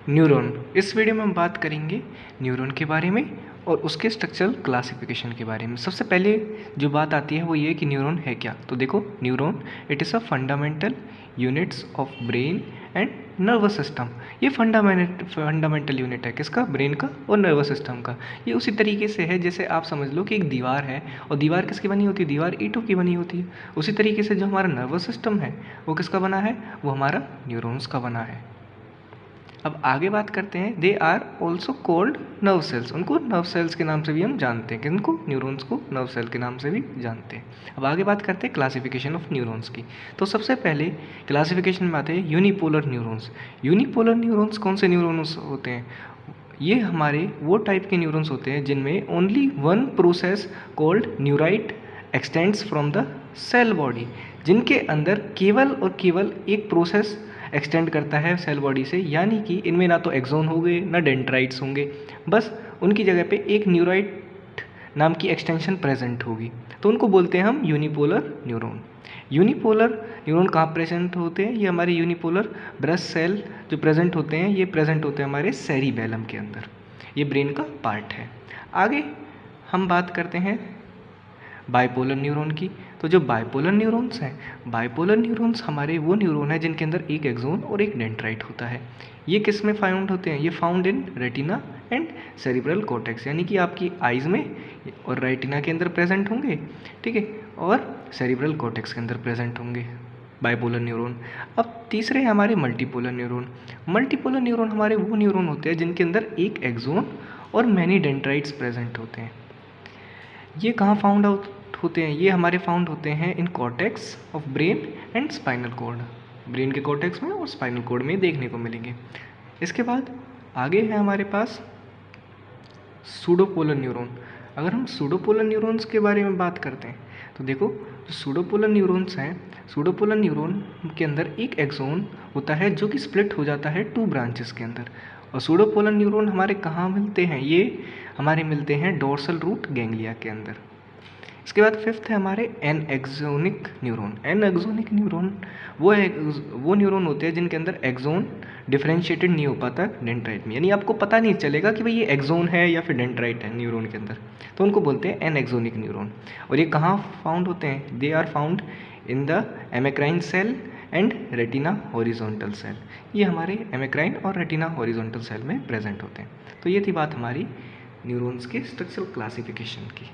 Neuron. इस video में हम बात करेंगे न्यूरॉन के बारे में और उसके स्ट्रक्चरल क्लासिफिकेशन के बारे में। सबसे पहले जो बात आती है वो ये कि न्यूरॉन है क्या। तो देखो, neuron it is a fundamental units of brain and nervous system. ये फंडामेंटल यूनिट है किसका? ब्रेन का और नर्वस सिस्टम का। ये उसी तरीके से है जैसे आप समझ लो कि एक दीवार है और दीवार किसकी बनी होती है? दीवार ईंटों की बनी होती है। उसी तरीके से जो हमारा नर्वस सिस्टम है वो किसका बना है? वो हमारा न्यूरॉन्स का बना है। अब आगे बात करते हैं, they are also called nerve cells. उनको नर्व सेल्स के नाम से भी हम जानते हैं, किनको? न्यूरॉन्स को नर्व सेल के नाम से भी जानते हैं। अब आगे बात करते हैं क्लासिफिकेशन ऑफ न्यूरॉन्स की। तो सबसे पहले क्लासिफिकेशन में आते हैं यूनिपोलर न्यूरॉन्स। यूनिपोलर न्यूरॉन्स कौन से न्यूरॉन्स होते हैं? ये हमारे वो टाइप के न्यूरॉन्स होते हैं जिनमें only one process called neurite extends from the cell body. जिनके अंदर केवल और केवल एक प्रोसेस एक्सटेंड करता है सेल बॉडी से, यानी कि इनमें ना तो एक्सोन होंगे ना डेंड्राइट्स होंगे, बस उनकी जगह पे एक न्यूराइट नाम की एक्सटेंशन प्रेजेंट होगी। तो उनको बोलते हैं हम यूनिपोलर न्यूरॉन। यूनिपोलर न्यूरॉन कहाँ प्रेजेंट होते हैं? ये हमारे यूनिपोलर ब्रेस्ट सेल जो प्रेजेंट होते हैं, ये प्रेजेंट होते हैं हमारे सेरिबेलम के अंदर। ये ब्रेन का पार्ट है। आगे हम बात करते हैं बाइपोलर न्यूरॉन की। तो जो बाइपोलर न्यूरॉन्स हैं, बाइपोलर न्यूरॉन्स हमारे वो न्यूरॉन है जिनके अंदर एक एक्सोन और एक डेंड्राइट होता है। ये किस में फाउंड होते हैं? ये found in retina and cerebral cortex, यानी कि आपकी आइज़ में और रेटिना के अंदर प्रेजेंट होंगे, ठीक है, और सेरिब्रल कॉर्टेक्स के अंदर प्रेजेंट होंगे बाइपोलर न्यूरॉन। अब तीसरे हैं हमारे मल्टीपोलर न्यूरॉन। मल्टीपोलर न्यूरॉन हमारे वो न्यूरॉन होते हैं जिनके अंदर एक एक्सोन और मैनी डेंड्राइट्स प्रेजेंट होते हैं। ये कहाँ फाउंड आउट होते हैं? ये हमारे फाउंड होते हैं in cortex of brain and spinal cord. Brain के कॉर्टेक्स में और स्पाइनल कॉर्ड में देखने को मिलेंगे। इसके बाद आगे है हमारे पास सूडोपोलर न्यूरॉन। अगर हम सूडोपोलर न्यूरॉन्स के बारे में बात करते हैं तो देखो, जो सूडोपोलर न्यूरॉन्स हैं, सूडोपोलर न्यूरॉन के अंदर एक एक्सोन होता है जो कि स्प्लिट हो जाता है 2 ब्रांचेस के अंदर। और सूडोपोलर न्यूरॉन हमारे कहाँ मिलते हैं? ये हमारे मिलते हैं डोर्सल रूट गैंग्लिया के अंदर। इसके बाद फिफ्थ है हमारे एनएक्सोनिक न्यूरॉन। एनएक्सोनिक न्यूरॉन वो न्यूरॉन होते हैं जिनके अंदर एक्सोन डिफरेंशिएटेड नहीं हो पाता डेंड्राइट में, यानी आपको पता नहीं चलेगा कि भाई ये एक्सोन है या फिर डेंड्राइट है न्यूरॉन के अंदर, तो उनको बोलते हैं एनएक्सोनिक न्यूरॉन। और ये कहाँ फाउंड होते हैं? They are found in the amacrine cell and retina horizontal cell. ये हमारे एमेक्राइन और रेटिना हॉरिजॉन्टल सेल में प्रेजेंट होते हैं। तो ये थी बात हमारी न्यूरॉन्स के स्ट्रक्चरल क्लासिफिकेशन की।